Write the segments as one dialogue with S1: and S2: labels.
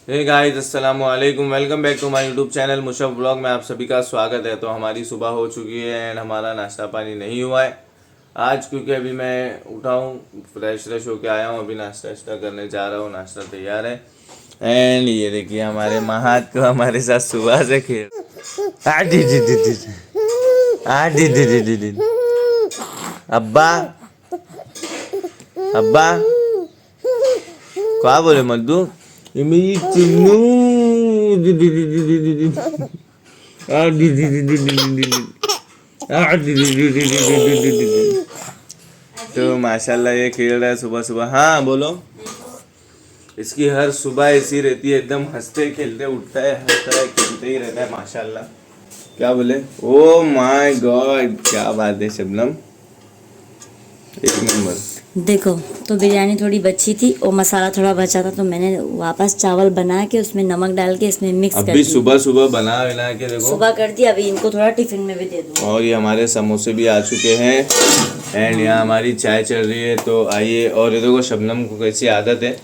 S1: हे guys, अस्सलाम वालेकुम। Welcome back to my YouTube channel Mushaf blog में आप सभी का स्वागत है। तो हमारी सुबह हो चुकी है एंड हमारा नाश्ता पानी नहीं हुआ है आज, क्योंकि अभी मैं उठा हूँ, फ्रेश होके आया हूँ, अभी नाश्ता करने जा रहा हूँ। नाश्ता तैयार है एंड ये देखिए हमारे महात को हमारे साथ सुबह से खेल आ डी डी डी डी आ डी डी डी डी डी अब्बा अब्बा क्या बोले मद्दू? ये मेरी चुन्नू दी दी दी दी दी दी दी आ दी दी दी दी दी दी दी आ दी दी दी दी दी दी दी दी दी। तो माशाल्लाह ये खेल रहा है सुबह सुबह। हाँ बोलो। इसकी हर सुबह ऐसी रहती है, एकदम हंसते खेलते उठता है, हंसता है खेलते ही रहता है माशाल्लाह। क्या बोले? ओ माय गॉड, क्या बात है शबनम, एक नंबर।
S2: देखो, तो बिरयानी थोड़ी बची थी और मसाला थोड़ा बचा था, तो मैंने वापस चावल बना के उसमें नमक डाल के इसमें मिक्स कर
S1: अभी
S2: दी।
S1: सुबह सुबह बना के देखो,
S2: सुबह कर दिया। अभी इनको थोड़ा टिफिन में भी दे दूँ।
S1: और ये हमारे समोसे भी आ चुके हैं एंड यहाँ हमारी चाय चल रही है। तो आइए। और ये देखो शबनम को कैसी आदत है,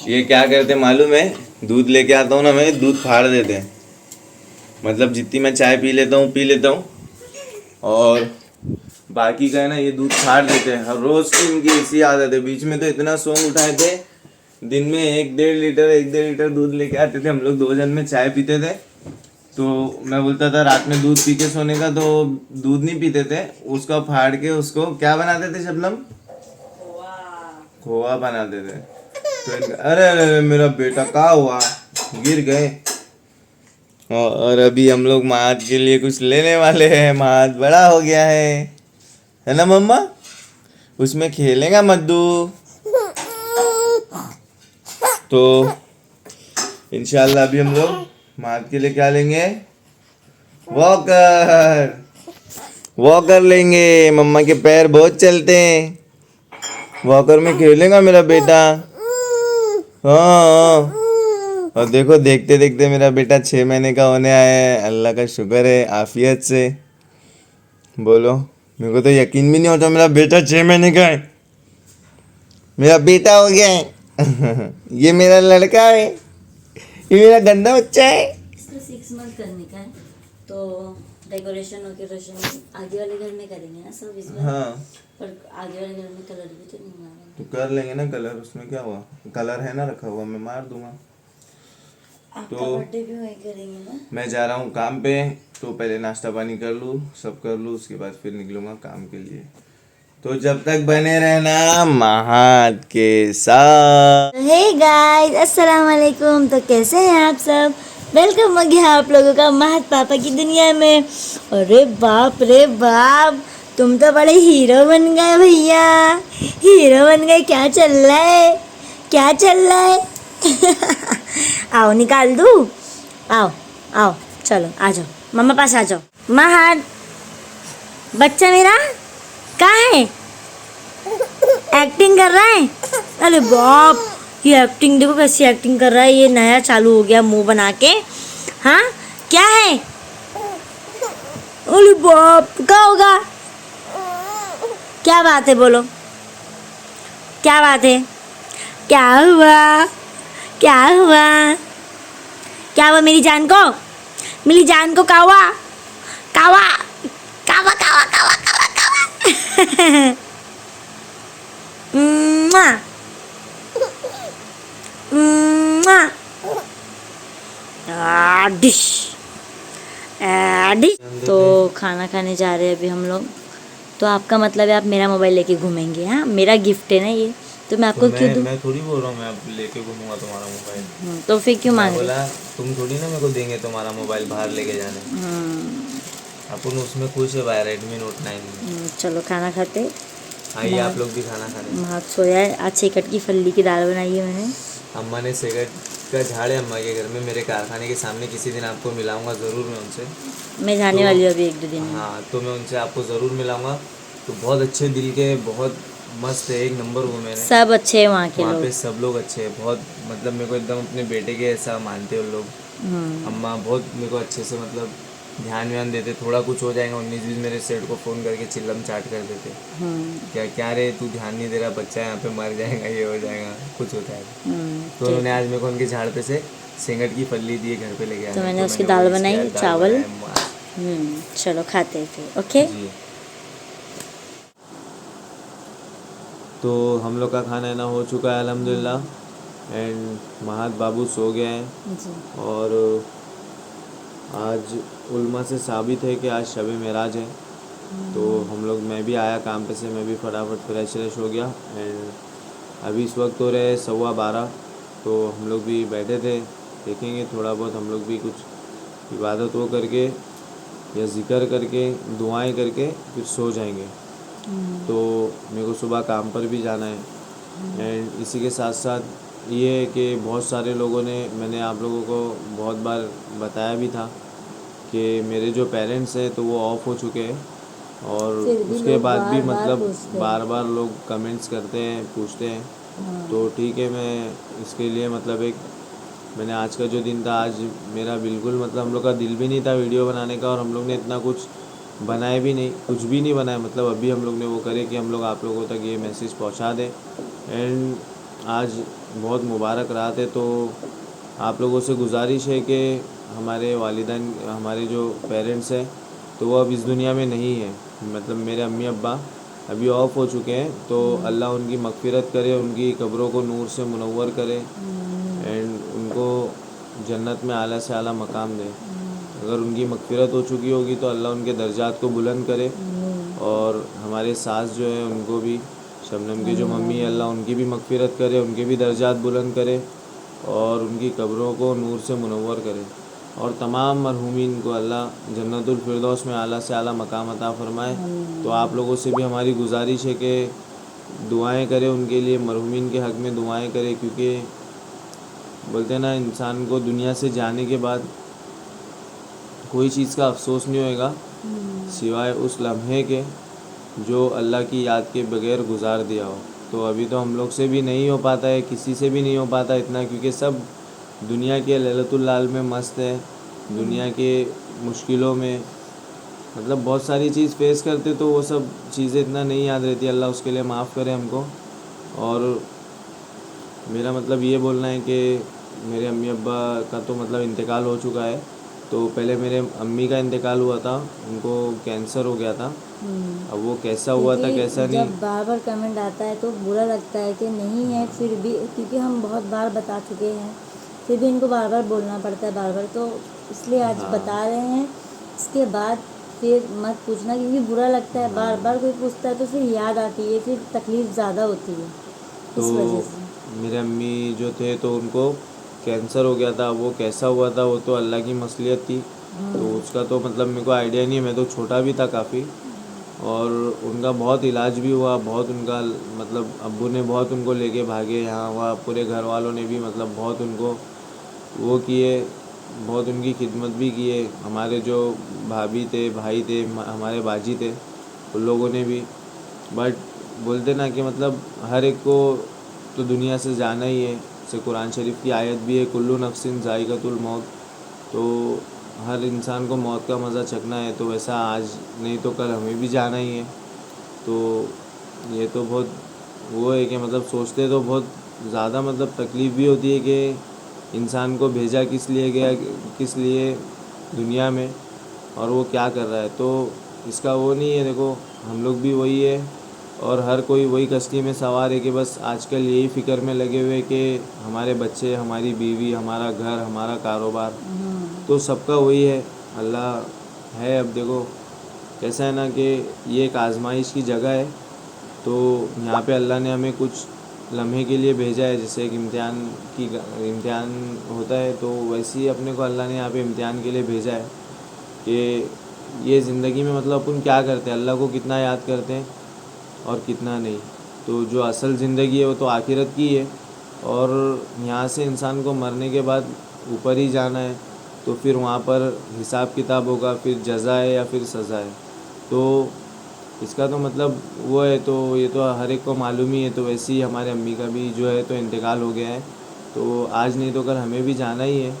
S1: ये क्या करते हैं मालूम है? दूध लेके आता हूँ ना मैं, दूध फाड़ देते हैं। मतलब जितनी मैं चाय पी लेता हूँ और बाकी का है ना, ये दूध फाड़ देते हैं। हर रोज की इनकी ऐसी आदत है। बीच में तो इतना सॉन्ग उठाए थे, दिन में 1-1.5 लीटर दूध लेके आते थे हम लोग, 2 जन में चाय पीते थे। तो मैं बोलता था रात में दूध पी के सोने का, तो दूध नहीं पीते थे, उसका फाड़ के उसको क्या बनाते थे शबनम? खोआ बनाते थे। तो अरे अरे अरे, मेरा बेटा क्या हुआ, गिर गए। और अभी हम लोग महाद के लिए कुछ लेने वाले हैं। महाद बड़ा हो गया है ना मम्मा? उसमें खेलेगा मद्दू। तो इंशाल्लाह अभी हम लोग महाद के लिए क्या लेंगे? वॉकर लेंगे। मम्मा के पैर बहुत चलते हैं, वॉकर में खेलेगा मेरा बेटा। हाँ। और देखो, देखते देखते मेरा बेटा 6 महीने का होने आया है। अल्लाह का शुक्र है, आफियत से। बोलो, मेरे को तो यकीन भी नहीं होता मेरा बेटा 6 महीने का है। मेरा बेटा हो गया है। ये मेरा लड़का है, ये मेरा गंदा बच्चा है।
S2: इसको 6 मंथ करने का है, तो डेकोरेशन आगे वाले घर में करेंगे ना सब इस बार।
S1: हाँ,
S2: पर आगे वाले घर में कलर भी तो नहीं मारा।
S1: तो कर लेंगे ना कलर, उसमें क्या हुआ? कलर है ना रखा हुआ, मैं मार दूंगा।
S2: आपका
S1: तो
S2: बर्थडे भी वही करेंगे ना।
S1: मैं जा रहा हूँ काम पे, तो पहले नाश्ता पानी कर लूँ, सब कर लूँ, उसके बाद फिर निकलूँगा काम के लिए। तो जब तक बने रहना महाद के साथ।
S2: हे गाइस, अस्सलाम वालेकुम। तो कैसे हैं आप सब? वेलकम हो गया आप लोगों का महत पापा की दुनिया में। अरे बाप रे बाप, तुम तो बड़े हीरो बन गए भैया, हीरो बन गए। क्या चल रहा है, क्या चल रहा है? आओ निकाल दूँ, आओ आओ, चलो आ जाओ, मम्मा पास आ जाओ। महत बच्चा मेरा कहाँ है? एक्टिंग कर रहा है? अरे बाप, ये एक्टिंग देखो कैसी एक्टिंग कर रहा है। ये नया चालू हो गया मुंह बना के। हाँ क्या है? अरे बाप, क्या होगा? क्या बात है, बोलो क्या बात है? क्या हुआ, क्या हुआ, क्या हुआ मेरी जान को? मेरी जान को क्या हुआ? कावा कावा कावा कावा कावा कावा। Dish dish. तो खाना खाने जा रहे हैं अभी हम लोग। तो आपका मतलब है आप मेरा मोबाइल लेके घूमेंगे? हाँ, मेरा गिफ्ट है ना ये, तो मैं आपको क्यों दूँ?
S1: मैं थोड़ी बोल रहा हूँ मैं अब लेके घूमूंगा तुम्हारा मोबाइल।
S2: तो फिर क्यों मांग रहे?
S1: बोला तुम थोड़ी ना मेरे को देंगे तुम्हारा मोबाइल बाहर लेके जाने। अपन उसमें खुश है भाई, रेडमी नोट 9।
S2: चलो खाना खाते।
S1: आइए आप लोग भी खाना खाने।
S2: बहुत सोया है। आज सेकट की फल्ली की दाल बनाई है मैंने।
S1: अम्मा ने सेकट का झाड़ है अम्मा के घर में, मेरे कारखाने के सामने। किसी दिन आपको मिलाऊंगा ज़रूर मैं उनसे।
S2: मैं जाने वाली हूँ अभी 1-2 दिन में।
S1: हाँ, तो मैं उनसे आपको ज़रूर मिलाऊंगा। तो बहुत अच्छे दिल के, बहुत मस्त है, एक नंबर वो मैंने।
S2: सब अच्छे हैं वहाँ के
S1: वहाँ
S2: लोग।
S1: पे सब लोग अच्छे हैं बहुत, मतलब मेरे को एकदम अपने बेटे के ऐसा मानते हैं उन लोग। अम्मा बहुत मेरे को अच्छे से मतलब ध्यान व्यान देते। थोड़ा कुछ हो जाएगा 19-20 मेरे सेठ को फ़ोन करके चिल्लम चाट कर देते। क्या क्या रे तू ध्यान नहीं दे रहा, बच्चा यहाँ पे मर जाएगा, ये हो जाएगा, कुछ होता है। तो उन्होंने आज मेरे को उनके झाड़ पे से सिंगट की फली दी है घर पे लेके आए
S2: तो मैंने उसकी
S1: वो
S2: दाल
S1: इसकी
S2: बनाई,
S1: दाल
S2: चावल।
S1: बनाया, मस्त।
S2: चलो खाते हैं फिर, ओके।
S1: जी। तो हम लोग का खाना है ना हो चुका है अल्हम्दुलिल्लाह। एंड महात बाबू सो गए हैं।
S2: जी।
S1: और आज उल्मा से साबित है कि आज शब मेराज है। तो हम लोग, मैं भी आया काम पे से, मैं भी फटाफट फ्रेश हो गया। एंड अभी इस वक्त हो रहे 12:15। तो हम लोग भी बैठे थे, देखेंगे थोड़ा बहुत हम लोग भी कुछ इबादत वो करके या ज़िक्र करके दुआएं करके फिर सो जाएंगे। तो मेरे को सुबह काम पर भी जाना है। एंड इसी के साथ साथ ये है कि बहुत सारे लोगों ने, मैंने आप लोगों को बहुत बार बताया भी था कि मेरे जो पेरेंट्स हैं तो वो ऑफ हो चुके हैं। और
S2: फिर भी
S1: उसके
S2: लोग
S1: बाद भी
S2: बार-बार
S1: मतलब
S2: पूछते हैं।
S1: बार बार लोग कमेंट्स करते हैं, पूछते हैं। तो ठीक है, मैं इसके लिए मतलब एक, मैंने आज का जो दिन था, आज मेरा बिल्कुल मतलब हम लोग का दिल भी नहीं था वीडियो बनाने का। और हम लोग ने इतना कुछ बनाए भी नहीं, कुछ भी नहीं बनाया। मतलब अभी हम लोग ने वो करे कि हम लोग आप लोगों तक ये मैसेज पहुंचा दें। एंड आज बहुत मुबारक रात है। तो आप लोगों से गुजारिश है कि हमारे वालिदैन, हमारे जो पेरेंट्स हैं तो वो अब इस दुनिया में नहीं है। मतलब मेरे अम्मी अब्बा अभी ऑफ हो चुके हैं। तो अल्लाह उनकी मग़फ़िरत करे, उनकी कब्रों को नूर से मुनव्वर करे। एंड उनको जन्नत में आला से आला मकाम दे। अगर उनकी मग़फ़िरत हो चुकी होगी तो अल्लाह उनके दर्जात को बुलंद करे। और हमारे सास जो है उनको भी, शबनम की जो मम्मी है, अल्लाह उनकी भी मग़फ़िरत करे, उनके भी दर्जात बुलंद करे और उनकी कब्रों को नूर से मुनव्वर करे। और तमाम मरहूमीन को अल्लाह जन्नतुल फिरदौस में आला से आला मकाम अता फ़रमाए। तो आप लोगों से भी हमारी गुजारिश है कि दुआएं करें उनके लिए, मरहूमीन के हक़ में दुआएं करें। क्योंकि बोलते हैं ना, इंसान को दुनिया से जाने के बाद कोई चीज़ का अफसोस नहीं होएगा सिवाय उस लम्हे के जो अल्लाह की याद के बगैर गुजार दिया हो। तो अभी तो हम लोग से भी नहीं हो पाता है, किसी से भी नहीं हो पाता इतना, क्योंकि सब दुनिया के लैलतुल लाल में मस्त है, दुनिया के मुश्किलों में, मतलब बहुत सारी चीज़ फेस करते। तो वो सब चीज़ें इतना नहीं याद रहती। अल्लाह उसके लिए माफ़ करे हमको। और मेरा मतलब ये बोलना है कि मेरे अम्मी अब्बा का तो मतलब इंतकाल हो चुका है। तो पहले मेरे अम्मी का इंतकाल हुआ था, उनको कैंसर हो गया था। अब वो कैसा हुआ था
S2: क्योंकि
S1: कैसा नहीं,
S2: जब बार बार कमेंट आता है तो बुरा लगता है कि नहीं है, फिर भी क्योंकि हम बहुत बार बता चुके हैं, फिर भी इनको बार बार बोलना पड़ता है बार बार, तो इसलिए आज
S1: हाँ।
S2: बता रहे हैं। इसके बाद फिर मत पूछना, क्योंकि बुरा लगता है, बार बार कोई पूछता है तो फिर याद आती है, फिर तकलीफ़ ज़्यादा होती है इस वजह
S1: तो
S2: से।
S1: मेरे अम्मी जो थे तो उनको कैंसर हो गया था। वो कैसा हुआ था वो तो अल्लाह की मसलियत थी। तो उसका तो मतलब मेरे को आइडिया नहीं है, मैं तो छोटा भी था काफ़ी। और उनका बहुत इलाज भी हुआ, बहुत उनका मतलब अब्बू ने बहुत उनको लेके भागे यहाँ वहाँ, पूरे घर वालों ने भी मतलब बहुत उनको वो किए, बहुत उनकी खिदमत भी किए। हमारे जो भाभी थे, भाई थे, हमारे बाजी थे, उन लोगों ने भी। बट बोलते ना कि मतलब हर एक को तो दुनिया से जाना ही है। जैसे कुरान शरीफ की आयत भी है, कुल्लू नफ्सिन ज़ाइक़तुल मौत। तो हर इंसान को मौत का मज़ा चखना है। तो वैसा आज नहीं तो कल हमें भी जाना ही है। तो ये तो बहुत वो है कि मतलब सोचते तो बहुत ज़्यादा मतलब तकलीफ़ भी होती है कि इंसान को भेजा किस लिए गया, किस लिए दुनिया में, और वो क्या कर रहा है। तो इसका वो नहीं है। देखो हम लोग भी वही है और हर कोई वही कश्ती में सवार है कि बस आजकल यही फ़िक्र में लगे हुए कि हमारे बच्चे, हमारी बीवी, हमारा घर, हमारा कारोबार, तो सबका वही है। अल्लाह है। अब देखो कैसा है ना कि ये एक आजमाइश की जगह है। तो यहाँ पे अल्लाह ने हमें कुछ लम्हे के लिए भेजा है, जैसे एक इम्तिहान होता है, तो वैसे ही अपने को अल्लाह ने यहाँ पे इम्तिहान के लिए भेजा है कि ये ज़िंदगी में मतलब अपन क्या करते हैं, अल्लाह को कितना याद करते हैं और कितना नहीं। तो जो असल ज़िंदगी है वो तो आखिरत की है। और यहाँ से इंसान को मरने के बाद ऊपर ही जाना है। तो फिर वहाँ पर हिसाब किताब होगा, फिर जज़ा है या फिर सज़ा है। तो इसका तो मतलब वो है। तो ये तो हर एक को मालूम ही है। तो वैसे ही हमारे अम्मी का भी जो है तो इंतकाल हो गया है। तो आज नहीं तो कल हमें भी जाना ही है।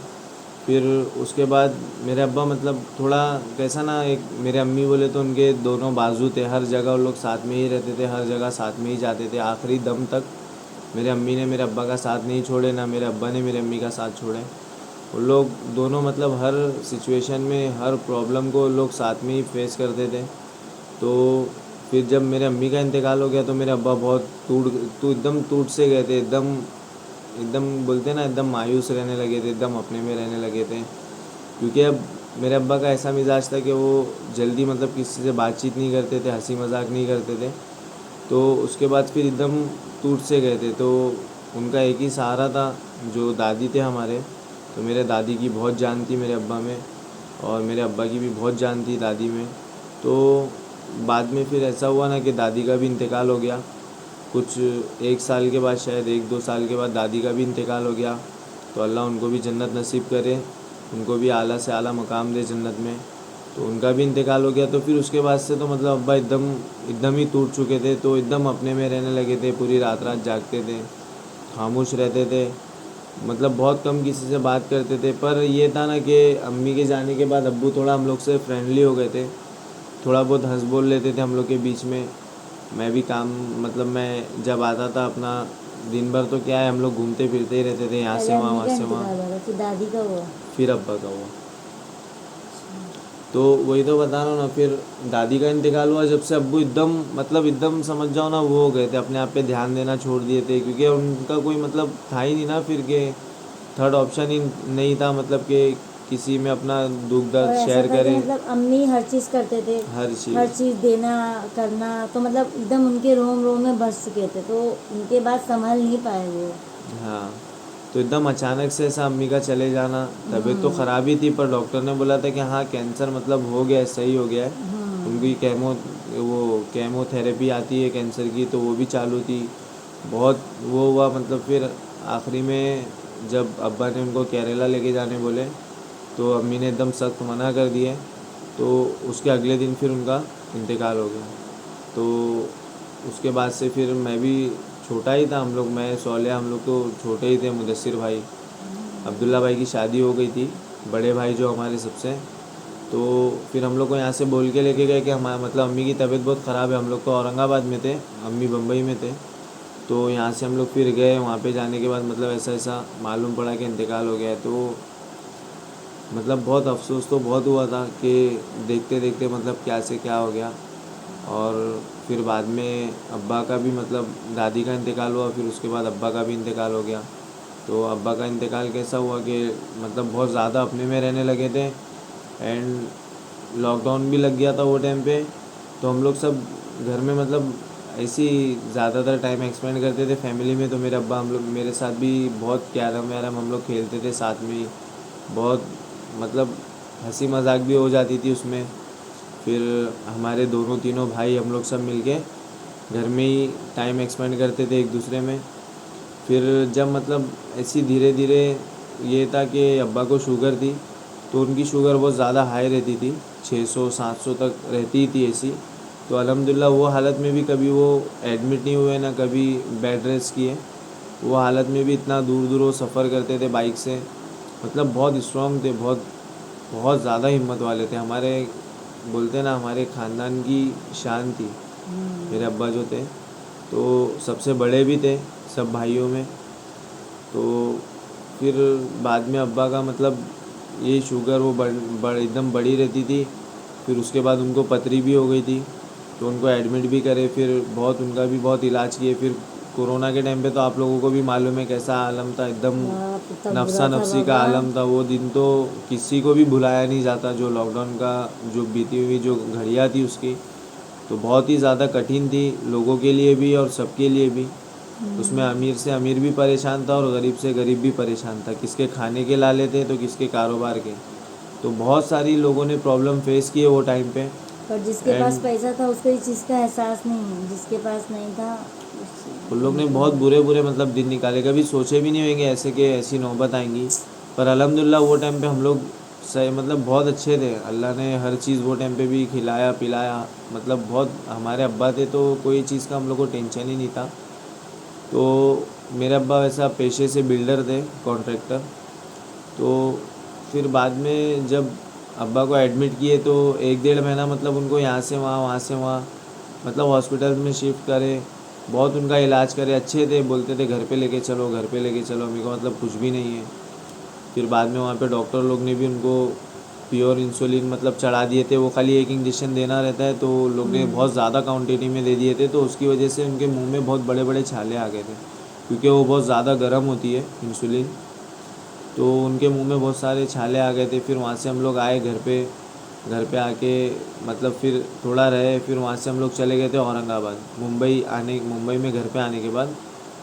S1: फिर उसके बाद मेरे अब्बा मतलब थोड़ा कैसा ना, एक मेरे अम्मी बोले तो उनके दोनों बाजू थे, हर जगह वो लोग साथ में ही रहते थे, हर जगह साथ में ही जाते थे। आखिरी दम तक मेरे अम्मी ने मेरे अब्बा का साथ नहीं छोड़े, ना मेरे अब्बा ने मेरे अम्मी का साथ छोड़े। वो लोग दोनों मतलब हर सिचुएशन में हर प्रॉब्लम को लोग साथ में ही फेस करते थे। तो फिर जब मेरे अम्मी का इंतकाल हो गया तो मेरे अब्बा बहुत एकदम टूट से गए थे, एकदम एकदम बोलते हैं ना, एकदम मायूस रहने लगे थे, एकदम अपने में रहने लगे थे। क्योंकि अब मेरे अब्बा का ऐसा मिजाज था कि वो जल्दी मतलब किसी से बातचीत नहीं करते थे, हंसी मजाक नहीं करते थे। तो उसके बाद फिर एकदम टूट से गए थे। तो उनका एक ही सहारा था, जो दादी थे हमारे। तो मेरे दादी की बहुत जान थी मेरे अब्बा में, और मेरे अब्बा की भी बहुत जान थी दादी में। तो बाद में फिर ऐसा हुआ ना कि दादी का भी इंतकाल हो गया। कुछ 1 साल के बाद, शायद 1-2 साल के बाद दादी का भी इंतकाल हो गया। तो अल्लाह उनको भी जन्नत नसीब करे, उनको भी आला से आला मकाम दे जन्नत में। तो उनका भी इंतकाल हो गया। तो फिर उसके बाद से तो मतलब अब्बा एकदम एकदम ही टूट चुके थे। तो एकदम अपने में रहने लगे थे, पूरी रात रात जागते थे, खामोश रहते थे, मतलब बहुत कम किसी से बात करते थे। पर ये था ना कि अम्मी के जाने के बाद अब्बू थोड़ा हम लोग से फ्रेंडली हो गए थे, थोड़ा बहुत हंस बोल लेते थे हम लोग के बीच में। मैं भी काम मतलब मैं जब आता था अपना दिन भर, तो क्या है, हम लोग घूमते फिरते ही रहते थे, यहाँ
S2: पहले
S1: से वहाँ,
S2: अम्मी
S1: वहाँ
S2: का
S1: से
S2: इंतकाल
S1: वहाँ।
S2: हुआ था, फिर दादी का हुआ।
S1: फिर अब्बा का हुआ। तो वही तो बता रहा हूँ ना, फिर दादी का इंतकाल हुआ जब से अब्बू एकदम मतलब एकदम समझ जाओ ना, वो हो गए थे, अपने आप पे ध्यान देना छोड़ दिए थे। क्योंकि उनका कोई मतलब था ही नहीं ना फिर के, थर्ड ऑप्शन ही नहीं था, मतलब कि किसी में अपना दुख
S2: और
S1: दर्द
S2: ऐसा
S1: शेयर
S2: था कि
S1: करे,
S2: मतलब अम्मी हर चीज़ करते थे,
S1: हर
S2: हर
S1: चीज़।
S2: चीज़ देना करना, तो मतलब एकदम उनके रोम रोम में बस चुके थे, तो उनके बाद संभल नहीं पाए वो।
S1: हाँ, तो एकदम अचानक से ऐसा अम्मी का चले जाना, तबीयत तो ख़राब ही थी, पर डॉक्टर ने बोला था कि हाँ कैंसर मतलब हो गया है, सही हो गया है। उनकी केमोथेरेपी आती है कैंसर की, तो वो भी चालू थी। बहुत वो हुआ, मतलब फिर आखिरी में जब अब्बा ने उनको केरला लेके जाने बोले, तो अम्मी ने एकदम सख्त मना कर दिए। तो उसके अगले दिन फिर उनका इंतकाल हो गया। तो उसके बाद से फिर मैं भी छोटा ही था, हम लोग, मैं सौलिया, हम लोग तो छोटे ही थे। मुदस्सिर भाई, अब्दुल्ला भाई की शादी हो गई थी, बड़े भाई जो हमारे सबसे। तो फिर हम लोग को यहाँ से बोल के लेके गए कि हमारा मतलब अम्मी की तबीयत बहुत ख़राब है। हम लोग तो औरंगाबाद में थे, अम्मी बम्बई में थे। तो यहाँ से हम लोग फिर गए, वहाँ पे जाने के बाद मतलब ऐसा ऐसा मालूम पड़ा कि इंतकाल हो गया है। तो मतलब बहुत अफसोस तो बहुत हुआ था कि देखते देखते मतलब क्या से क्या हो गया। और फिर बाद में अब्बा का भी मतलब दादी का इंतकाल हुआ, फिर उसके बाद अब्बा का भी इंतकाल हो गया। तो अब्बा का इंतकाल कैसा हुआ कि मतलब बहुत ज़्यादा अपने में रहने लगे थे, एंड लॉकडाउन भी लग गया था वो टाइम पे। तो हम लोग सब घर में मतलब ऐसे ही ज़्यादातर टाइम एक्सपेंड करते थे फैमिली में। तो मेरे अब्बा हम लोग मेरे साथ भी बहुत कैरम वैरम हम लोग खेलते थे साथ में ही, बहुत मतलब हंसी मजाक भी हो जाती थी उसमें। फिर हमारे दोनों तीनों भाई हम लोग सब मिलके घर में ही टाइम एक्सपेंड करते थे एक दूसरे में। फिर जब मतलब ऐसी धीरे धीरे ये था कि अब्बा को शुगर थी, तो उनकी शुगर बहुत ज़्यादा हाई रहती थी, 600-700 तक रहती ही थी ऐसी। तो अल्हम्दुलिल्लाह वो हालत में भी कभी वो एडमिट नहीं हुए, ना कभी बेड रेस्ट किए। वो हालत में भी इतना दूर दूर वो सफ़र करते थे बाइक से, मतलब बहुत स्ट्रॉन्ग थे, बहुत बहुत ज़्यादा हिम्मत वाले थे। हमारे बोलते ना, हमारे ख़ानदान की शान थी मेरे अब्बा जो थे। तो सबसे बड़े भी थे सब भाइयों में। तो फिर बाद में अब्बा का मतलब ये शुगर वो एकदम बड़ी रहती थी। फिर उसके बाद उनको पथरी भी हो गई थी, तो उनको एडमिट भी करे, फिर बहुत उनका भी बहुत इलाज किए। फिर कोरोना के टाइम पे तो आप लोगों को भी मालूम है कैसा आलम था, एकदम
S2: बाप रे, तब
S1: नफसा
S2: बुरा था
S1: नफसी का
S2: बाबा।
S1: आलम था। वो दिन तो किसी को भी भुलाया नहीं जाता, जो लॉकडाउन का जो बीती हुई जो घड़ियाँ थी उसकी, तो बहुत ही ज़्यादा कठिन थी लोगों के लिए भी और सबके लिए भी। उसमें अमीर से अमीर भी परेशान था और गरीब से गरीब भी परेशान था, किसके खाने के लाले थे तो किसके कारोबार के। तो बहुत सारी लोगों ने प्रॉब्लम फेस किए वो टाइम पे।
S2: पर जिसके पास
S1: एंड
S2: पैसा था उसको इस चीज़ का एहसास नहीं है, जिसके पास नहीं था
S1: उन लोग ने बहुत बुरे बुरे मतलब दिन निकाले, कभी सोचे भी नहीं होंगे ऐसे कि ऐसी नौबत आएंगी। पर अल्हम्दुलिल्लाह वो टाइम पे हम लोग सही मतलब बहुत अच्छे थे, अल्लाह ने हर चीज़ वो टाइम पे भी खिलाया पिलाया। मतलब बहुत हमारे अब्बा थे तो कोई चीज़ का हम लोग को टेंशन ही नहीं था। तो मेरे अब्बा वैसा पेशे से बिल्डर थे, कॉन्ट्रैक्टर। तो फिर बाद में जब अब्बा को एडमिट किए तो 1-1.5 महीना मतलब उनको यहाँ से वहाँ, वहाँ से वहाँ, मतलब हॉस्पिटल में शिफ्ट करे, बहुत उनका इलाज करे। अच्छे थे, बोलते थे घर पे लेके चलो, घर पे लेके चलो, मेरे को मतलब कुछ भी नहीं है। फिर बाद में वहाँ पे डॉक्टर लोग ने भी उनको प्योर इंसुलिन मतलब चढ़ा दिए थे। वो खाली एक इंजेक्शन देना रहता है, तो लोग ने बहुत ज़्यादा क्वांटिटी में दे दिए थे, तो उसकी वजह से उनके मुंह में बहुत बड़े बड़े छाले आ गए थे, क्योंकि वो बहुत ज़्यादा गर्म होती है इंसुलिन। तो उनके मुंह में बहुत सारे छाले आ गए थे। फिर वहाँ से हम लोग आए घर पे आके मतलब फिर थोड़ा रहे, फिर वहाँ से हम लोग चले गए थे औरंगाबाद। मुंबई में घर पे आने के बाद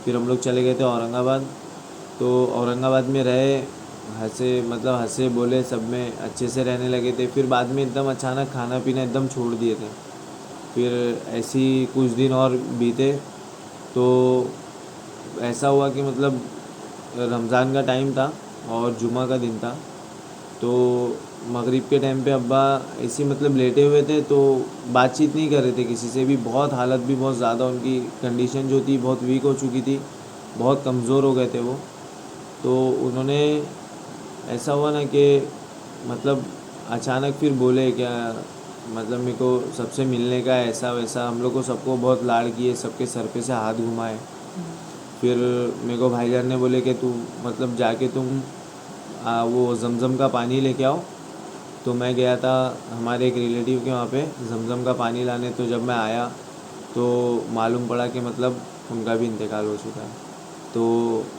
S1: फिर हम लोग चले गए थे औरंगाबाद। तो औरंगाबाद में रहे, हंसे बोले, सब में अच्छे से रहने लगे थे। फिर बाद में एकदम अचानक खाना पीना एकदम छोड़ दिए थे। फिर ऐसी कुछ दिन और बीते, तो ऐसा हुआ कि मतलब रमज़ान का टाइम था और जुमा का दिन था। तो मगरिब के टाइम पे अब्बा ऐसे मतलब लेटे हुए थे, तो बातचीत नहीं कर रहे थे किसी से भी। बहुत हालत भी बहुत ज़्यादा, उनकी कंडीशन जो थी बहुत वीक हो चुकी थी, बहुत कमज़ोर हो गए थे वो। तो उन्होंने ऐसा हुआ ना कि मतलब अचानक फिर बोले क्या, मतलब मेरे को सबसे मिलने का ऐसा वैसा। हम लोग को सबको बहुत लाड़ किए, सबके सर पे से हाथ घुमाए। फिर मेरे को भाईजान ने बोले कि तू मतलब जाके तुम वो जमज़म का पानी लेके आओ। तो मैं गया था हमारे एक रिलेटिव के वहाँ पे जमज़म का पानी लाने। तो जब मैं आया तो मालूम पड़ा कि मतलब उनका भी इंतकाल हो चुका है। तो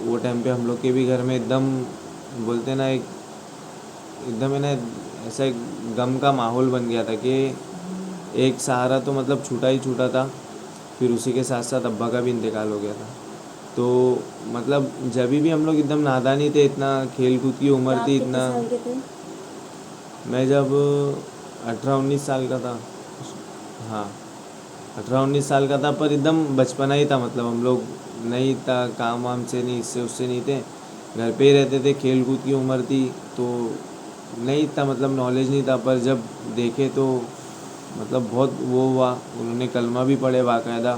S1: वो टाइम पे हम लोग के भी घर में एकदम बोलते ना एकदम है ना ऐसा एक गम का माहौल बन गया था कि एक सहारा तो मतलब छूटा ही छूटा था। फिर उसी के साथ साथ अब्बा का भी इंतकाल हो गया था। तो मतलब जब भी हम लोग एकदम नादानी थे, इतना खेल कूद की उम्र
S2: आप
S1: थी
S2: कितने
S1: इतना।
S2: साल के थे?
S1: मैं जब 18-19 साल का था, हाँ 18-19 साल का था, पर एकदम बचपना ही था। मतलब हम लोग नहीं था काम वाम से, नहीं इससे उससे नहीं थे, घर पे ही रहते थे। खेल कूद की उम्र थी, तो नहीं था मतलब नॉलेज नहीं था। पर जब देखे तो मतलब बहुत वो हुआ। उन्होंने कलमा भी पढ़े बाकायदा।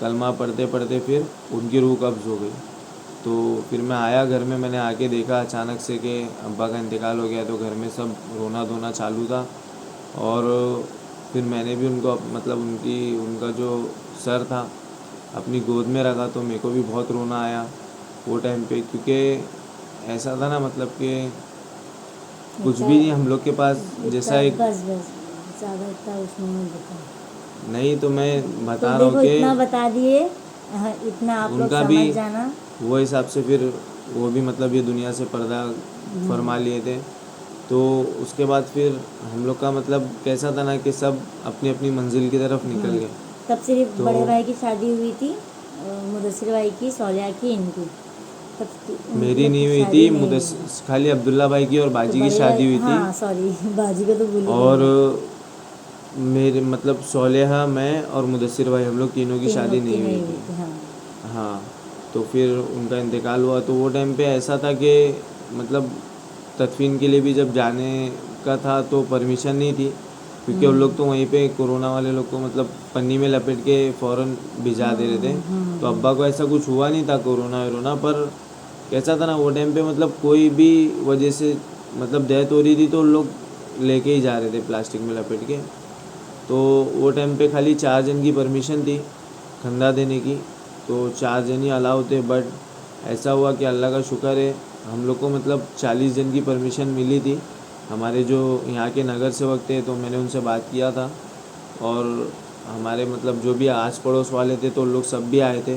S1: कलमा पढ़ते पढ़ते फिर उनकी रूह कब्ज़ हो गई। तो फिर मैं आया घर में, मैंने आके देखा अचानक से कि अब्बा का इंतकाल हो गया। तो घर में सब रोना धोना चालू था। और फिर मैंने भी उनको मतलब उनका जो सर था अपनी गोद में रखा। तो मेरे को भी बहुत रोना आया वो टाइम पे, क्योंकि ऐसा था ना मतलब कि कुछ भी नहीं हम लोग के पास। जैसा एक
S2: बस बस ज़्यादा इतना उसमें नहीं बता।
S1: नहीं, तो मैं
S2: तो
S1: बता रहा हूँ
S2: देखो इतना
S1: कि
S2: बता दिए, इतना आप लोग
S1: उनका भी
S2: समझ जाना।
S1: वो हिसाब से फिर वो भी मतलब ये दुनिया से पर्दा फरमा लिए थे। तो उसके बाद फिर हम लोग का मतलब कैसा था ना कि सब अपनी अपनी मंजिल की तरफ निकल गए।
S2: तब सिर्फ
S1: तो
S2: बड़े भाई की शादी हुई थी, मुदस्सिर भाई की, सौलिया की, इनकी। तब उन
S1: मेरी
S2: लोग
S1: नहीं
S2: की
S1: हुई
S2: शादी
S1: थी,
S2: नहीं हुई।
S1: खाली अब्दुल्ला भाई की और
S2: तो
S1: बाजी की
S2: बड़े भाई,
S1: शादी हुई थी।
S2: हाँ सॉरी बाजी को तो भूल ही गई
S1: और
S2: मैं।
S1: मेरे मतलब सोलेहा, मैं और मुदस्सिर भाई, हम लोग तीनों की
S2: तीन
S1: शादी
S2: लोग की
S1: नहीं हुई
S2: नहीं हुई
S1: थी।
S2: थी, हाँ।
S1: हाँ, तो फिर उनका इंतकाल हुआ। तो वो टाइम पे ऐसा था कि मतलब तदफीन के लिए भी जब जाने का था तो परमिशन नहीं थी, क्योंकि उन लोग तो वहीं पे कोरोना वाले लोग को मतलब पन्नी में लपेट के फ़ौरन भिजा दे रहे थे। तो अब्बा को ऐसा कुछ हुआ नहीं था कोरोना वोरोना, पर कैसा था ना वो टाइम पे मतलब कोई भी वजह से मतलब डेथ हो रही थी तो लोग लेके ही जा रहे थे प्लास्टिक में लपेट के। तो वो टाइम पे खाली 4 जन की परमिशन थी खंदा देने की, तो 4 जन ही अलाउ थे। बट ऐसा हुआ कि अल्लाह का शुक्र है हम लोग को मतलब 40 जन की परमिशन मिली थी। हमारे जो यहाँ के नगर सेवक थे, तो मैंने उनसे बात किया था, और हमारे मतलब जो भी आस पड़ोस वाले थे तो उन लोग सब भी आए थे।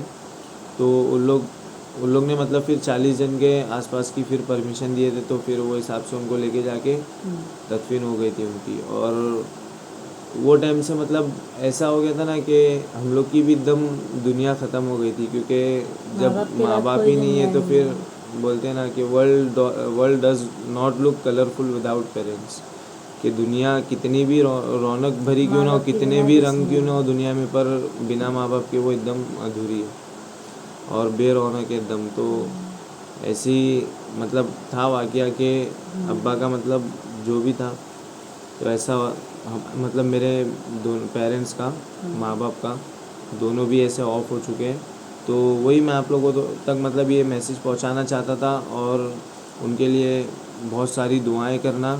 S1: तो उन लोग ने मतलब फिर 40 जन के आसपास की फिर परमिशन दिए थे। तो फिर वो हिसाब से उनको लेके जाके तदफीन हो गई थी उनकी। और वो टाइम से मतलब ऐसा हो गया था ना कि हम लोग की भी एकदम दुनिया ख़त्म हो गई थी, क्योंकि
S2: माँ
S1: जब
S2: बाप के
S1: माँ
S2: बाद
S1: बाप
S2: कोई
S1: ही नहीं है
S2: दुनिया
S1: तो
S2: नहीं
S1: फिर
S2: है।
S1: बोलते हैं ना कि world does not look colourful without parents. कि दुनिया कितनी भी रौनक भरी क्यों
S2: माँ
S1: ना हो,
S2: बाप के
S1: कितने
S2: बिना
S1: भी
S2: कुछ
S1: रंग
S2: नहीं
S1: क्यों ना हो
S2: है।
S1: दुनिया में, पर बिना माँ बाप के वो एकदम अधूरी है और बेरौनक एकदम। तो ऐसी मतलब था वाक़या कि अब्बा का मतलब जो भी था, तो ऐसा मतलब मेरे दोनों पेरेंट्स का, माँ बाप का, दोनों भी ऐसे ऑफ हो चुके हैं। तो वही मैं आप लोगों तक मतलब ये मैसेज पहुंचाना चाहता था, और उनके लिए बहुत सारी दुआएं करना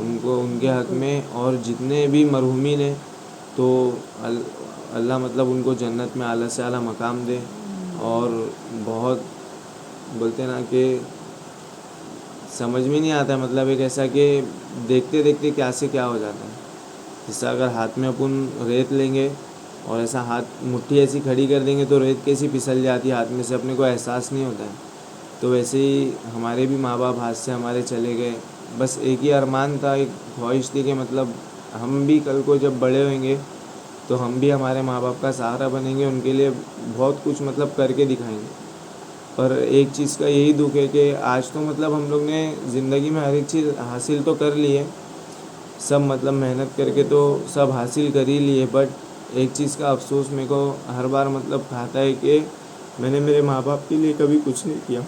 S1: उनको उनके हक़ में। और जितने भी मरहूमीन हैं तो अल्लाह मतलब उनको जन्नत में आला से आला मकाम दे। और बहुत बोलते ना कि समझ में नहीं आता है, मतलब एक ऐसा कि देखते देखते क्या से क्या हो जाता है। जैसे अगर हाथ में अपन रेत लेंगे और ऐसा हाथ मुट्ठी ऐसी खड़ी कर देंगे तो रेत कैसी फिसल जाती है हाथ में से, अपने को एहसास नहीं होता है। तो वैसे ही हमारे भी माँ बाप हाथ से हमारे चले गए। बस एक ही अरमान था, एक ख्वाहिश थी कि मतलब हम भी कल को जब बड़े होंगे तो हम भी हमारे माँ बाप का सहारा बनेंगे, उनके लिए बहुत कुछ मतलब करके दिखाएंगे। पर एक चीज़ का यही दुख है कि आज तो मतलब हम लोग ने ज़िंदगी में हर एक चीज़ हासिल तो कर ली है, सब मतलब मेहनत करके तो सब हासिल कर ही लिए, बट एक चीज़ का अफसोस मेरे को हर बार मतलब खाता है कि मैंने मेरे माँ बाप के लिए कभी कुछ नहीं किया।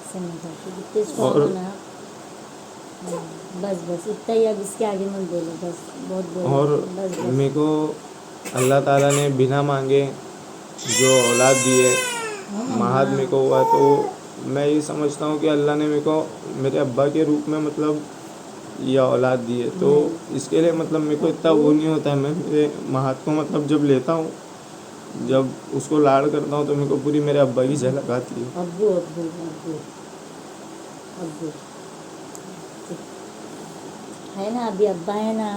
S2: समझा कि कितने स्ट्रॉन्ग
S1: और
S2: हो ना। बस बस इतना ही, अब इसके आगे मत बोलो, बस बहुत बोलो,
S1: और
S2: बस
S1: मेरे
S2: बस।
S1: को अल्लाह ताला ने बिना मांगे जो औलाद दी है, महाद मेरे को हुआ, तो मैं ये समझता हूँ कि अल्लाह ने मेरे को मेरे अब्बा के रूप में मतलब ये औलाद दी है। तो इसके लिए मतलब मेरे को इतना वो नहीं होता है। मैं मेरे महाद को मतलब जब लेता हूँ, जब उसको लाड़ करता हूँ तो मेरे को पूरी मेरे अब्बा की झलक आती है।
S2: अब्बू अब्बू अब्बू अब्बू है ना, अभी अब्बा है ना,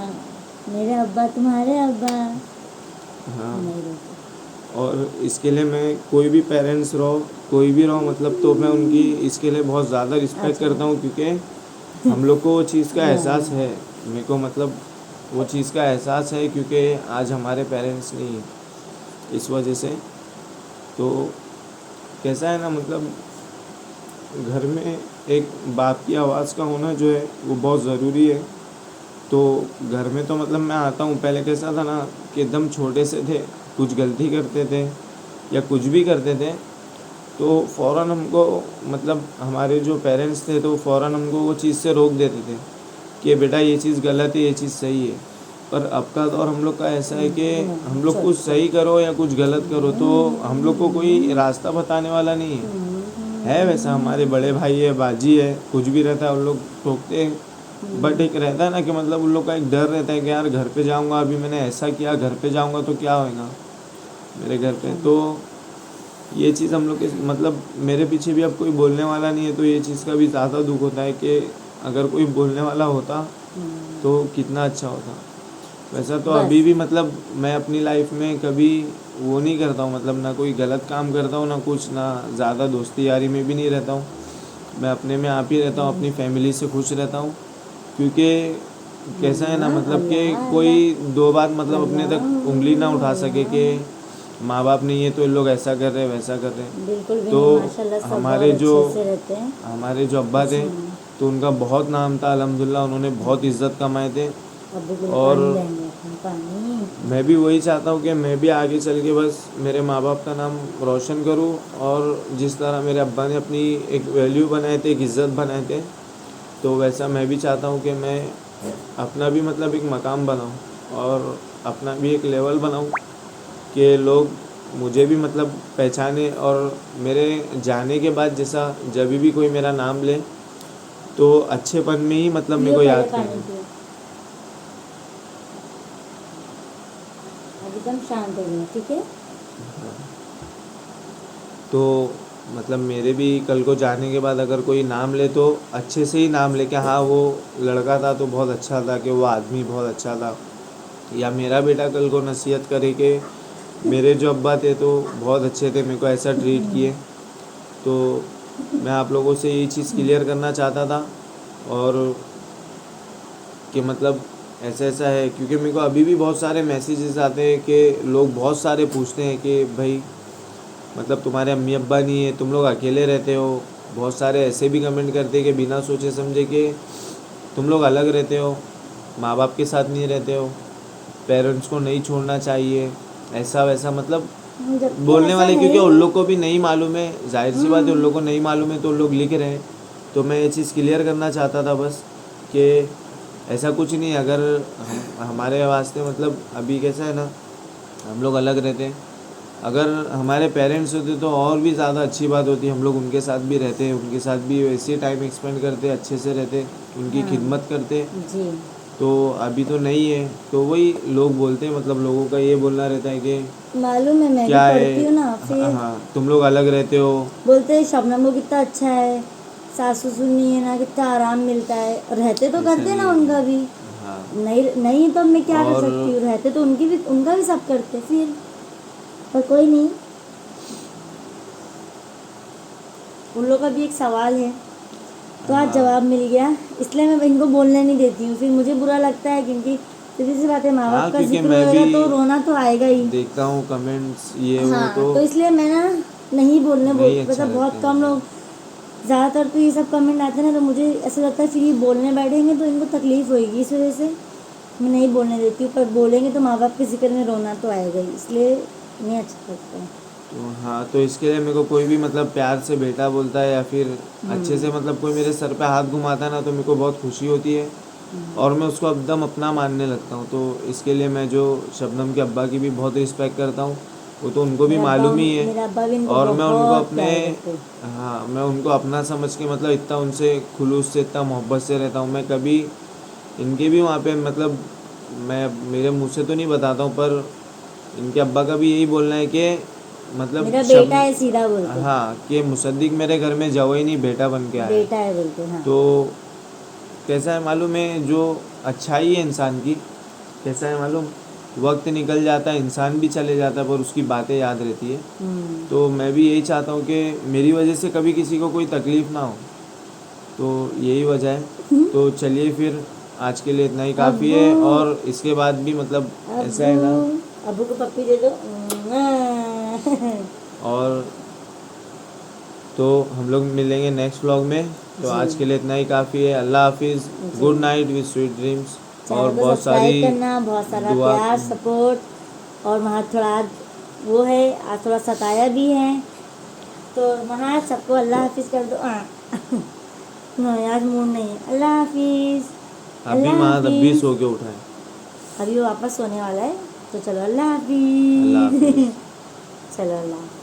S2: मेरे अब्बा तुम्हारे अब्बा
S1: हाँ,
S2: नहीं रहते।
S1: और इसके लिए मैं कोई भी पेरेंट्स रहो, कोई भी रहो मतलब, तो मैं उनकी इसके लिए बहुत ज़्यादा रिस्पेक्ट
S2: अच्छा।
S1: करता हूँ, क्योंकि हम लोग को वो चीज़ का
S2: या
S1: एहसास है। मेरे को मतलब वो चीज़ का एहसास है क्योंकि आज हमारे पेरेंट्स नहीं हैं, इस वजह से। तो कैसा है ना, मतलब घर में एक बाप की आवाज़ का होना जो है वो बहुत ज़रूरी है। तो घर में तो मतलब मैं आता हूँ, पहले कैसा था ना कि एकदम छोटे से थे, कुछ गलती करते थे या कुछ भी करते थे तो फ़ौरन हमको मतलब हमारे जो पेरेंट्स थे तो फ़ौरन हमको वो चीज़ से रोक देते थे कि बेटा ये चीज़ गलत है, ये चीज़ सही है। पर अब का दौर हम लोग का ऐसा है कि हम लोग कुछ सही करो या कुछ गलत करो तो हम लोग को कोई रास्ता बताने वाला नहीं है। वैसा हमारे बड़े भाई है, बाजी है, कुछ भी रहता है उन लोग टोकते हैं, बट एक रहता है ना कि मतलब उन लोग का एक डर रहता है कि यार घर पे जाऊंगा, अभी मैंने ऐसा किया, घर पे जाऊंगा तो क्या होएगा मेरे घर पे। तो ये चीज़ हम लोग के मतलब मेरे पीछे भी अब कोई बोलने वाला नहीं है, तो ये चीज़ का भी ज़्यादा दुख होता है कि अगर कोई बोलने वाला होता तो कितना अच्छा होता। वैसा तो अभी भी मतलब मैं अपनी लाइफ में कभी वो नहीं करता हूँ, मतलब ना कोई गलत काम करता हूँ ना कुछ, ना ज़्यादा दोस्ती यारी में भी नहीं रहता हूँ। मैं अपने में आप ही रहता हूँ, अपनी फैमिली से खुश रहता हूँ, क्योंकि कैसा है ना मतलब कि कोई दो बात मतलब अपने तक उंगली ना उठा सके कि माँ बाप नहीं है तो ये लोग ऐसा कर रहे हैं वैसा कर रहे हैं।
S2: बिल्कुल भी
S1: तो
S2: नहीं, माशाल्लाह सब
S1: हमारे
S2: बहुत
S1: जो
S2: अच्छे से रहते हैं।
S1: हमारे जो अब्बा थे तो उनका बहुत नाम था अल्हम्दुलिल्लाह, उन्होंने बहुत इज़्ज़त कमाए थे।
S2: अब्बू को
S1: और
S2: पानी लेंगे अपन, पानी।
S1: मैं भी वही चाहता हूँ कि मैं भी आगे चल के बस मेरे माँ बाप का नाम रोशन करूँ, और जिस तरह मेरे अब्बा ने अपनी एक वैल्यू बनाए थे, एक इज़्ज़त बनाए थे, तो वैसा मैं भी चाहता हूँ कि मैं अपना भी मतलब एक मकाम बनाऊँ और अपना भी एक लेवल बनाऊँ कि लोग मुझे भी मतलब पहचाने, और मेरे जाने के बाद जैसा जब भी कोई मेरा नाम ले तो अच्छेपन में ही मतलब मेरे
S2: पियो
S1: को
S2: पहले
S1: याद
S2: पानी
S1: करें।
S2: पियो, अब एकदम शांत हो गया, ठीक है।
S1: तो मतलब मेरे भी कल को जाने के बाद अगर कोई नाम ले तो अच्छे से ही नाम ले कि हाँ वो लड़का था तो बहुत अच्छा था, कि वो आदमी बहुत अच्छा था। या मेरा बेटा कल को नसीहत करे कि मेरे जो अब्बा थे तो बहुत अच्छे थे, मेरे को ऐसा ट्रीट किए। तो मैं आप लोगों से यही चीज़ क्लियर करना चाहता था, और कि मतलब ऐसा ऐसा है, क्योंकि मेरे को अभी भी बहुत सारे मैसेजेस आते हैं कि लोग बहुत सारे पूछते हैं कि भाई मतलब तुम्हारे अम्मी अब्बा नहीं है, तुम लोग अकेले रहते हो। बहुत सारे ऐसे भी कमेंट करते हैं कि बिना सोचे समझे कि तुम लोग अलग रहते हो, माँ बाप के साथ नहीं रहते हो, पेरेंट्स को नहीं छोड़ना चाहिए, ऐसा वैसा मतलब
S2: जबकि
S1: बोलने
S2: ऐसा
S1: वाले,
S2: है
S1: क्योंकि
S2: ही
S1: उन
S2: नहीं।
S1: लोग को भी नहीं मालूम है, जाहिर सी बात है उन लोग को नहीं मालूम है तो उन लोग लिख रहे हैं। तो मैं ये चीज़ क्लियर करना चाहता था बस कि ऐसा कुछ नहीं। अगर हमारे वास्ते मतलब अभी कैसा है ना, हम लोग अलग रहते हैं, अगर हमारे पेरेंट्स होते तो और भी ज़्यादा अच्छी बात होती, हम लोग उनके साथ भी रहते, उनके साथ भी वैसे टाइम एक्सपेंड करते, अच्छे से रहते, उनकी
S2: हाँ
S1: खिदमत करते।
S2: जी।
S1: तो अभी तो नहीं है, तो वही लोग बोलते हैं, मतलब लोगों का ये बोलना रहता है कि
S2: मालूम है, मैं भी
S1: क्या है,
S2: पढ़ती हूँ ना, फिर
S1: हाँ तुम लोग अलग रहते हो।
S2: बोलते हैं शबनम को कितना अच्छा है, सास ससुर नहीं है ना, कितना आराम मिलता है। रहते तो
S1: ऐसा
S2: करते ना
S1: नहीं
S2: उनका
S1: है।
S2: भी,
S1: हाँ
S2: नहीं नहीं तो अब मैं क्या कर
S1: और
S2: सकती हूँ, रहते तो उनकी भी, उनका भी सब करते फिर। पर कोई नहीं, उन लोग का भी एक सवाल है, तो आज
S1: हाँ
S2: जवाब मिल गया, इसलिए मैं इनको बोलने नहीं देती हूँ, फिर मुझे बुरा लगता है, क्योंकि सीधी सी बात है, माँ
S1: हाँ,
S2: बाप का
S1: क्योंकि
S2: जिक्र
S1: मैं
S2: होएगा तो रोना तो आएगा ही।
S1: भी देखता हूँ कमेंट्स ये वो,
S2: हाँ,
S1: तो
S2: तो इसलिए मैं ना नहीं बोलने
S1: नहीं अच्छा
S2: मतलब बहुत
S1: लगता है
S2: कम
S1: मुझे।
S2: लोग, ज़्यादातर तो ये सब कमेंट आते हैं ना, तो मुझे ऐसा लगता है फिर ये बोलने बैठेंगे तो इनको तकलीफ होगी, इस वजह से मैं नहीं बोलने देती हूँ। पर बोलेंगे तो माँ बाप के जिक्र में रोना तो आएगा ही, इसलिए नहीं अच्छा लगता है।
S1: तो हाँ, तो इसके लिए मेरे को कोई भी मतलब प्यार से बेटा बोलता है या फिर अच्छे से मतलब कोई मेरे सर पे हाथ घुमाता है ना, तो मेरे को बहुत खुशी होती है और मैं उसको एकदम अपना मानने लगता हूँ। तो इसके लिए मैं जो शबनम के अब्बा की भी बहुत रिस्पेक्ट करता हूँ, वो तो उनको भी मालूम ही है।
S2: मेरा अब्बा भी इनको
S1: और मैं उनको
S2: बहुत
S1: अपने,
S2: प्यार करते हैं।
S1: हाँ मैं उनको अपना समझ के मतलब इतना उनसे खुलूस से इतना मोहब्बत से रहता हूँ। मैं कभी इनके भी वहाँ पे मतलब मैं मेरे मुँह से तो नहीं बताता हूँ, पर इनके अब्बा का भी यही बोलना है कि मतलब
S2: मेरा बेटा है, सीधा बोलते,
S1: हाँ कि मुसद्दिक मेरे घर में जाओ ही नहीं, बेटा बन के आया है।
S2: बेटा है बोलते। हाँ,
S1: तो कैसा है मालूम है, जो अच्छाई है इंसान की, कैसा है मालूम, वक्त निकल जाता है, इंसान भी चले जाता है, पर उसकी बातें याद रहती है। तो मैं भी यही चाहता हूँ कि मेरी वजह से कभी किसी को कोई तकलीफ़ ना हो, तो यही वजह है। तो चलिए फिर आज के लिए इतना ही काफ़ी
S2: अब्बू
S1: है, और इसके बाद भी मतलब ऐसा है ना,
S2: अब्बू अब्बू को पप्पी दे दो।
S1: और तो हम लोग मिलेंगे नेक्स्ट व्लॉग में। तो
S2: जी,
S1: आज के लिए इतना ही काफ़ी है। अल्लाह हाफिज़,
S2: जी,
S1: good night with sweet dreams. और
S2: चैनल को
S1: बहुत सारी
S2: सब्सक्राइब करना, बहुत सारा
S1: दुआ।
S2: प्यार सपोर्ट। और वहाँ थोड़ा आज वो है, आज थोड़ा सताया भी है, तो वहाँ सबको अल्लाह हाफिज़ कर दो। नहीं, आज मूड नहीं है। अल्लाह हाफिज़,
S1: अभी
S2: अल्लाह
S1: माँ तब भी
S2: हाफिज़।
S1: सो के उठा है।
S2: अभी वो वापस सोने वाला है, तो चलो अल्लाह
S1: अल्लाह
S2: हाफिज़।
S1: हाफिज़।
S2: चलो अल्लाह हाफिज़।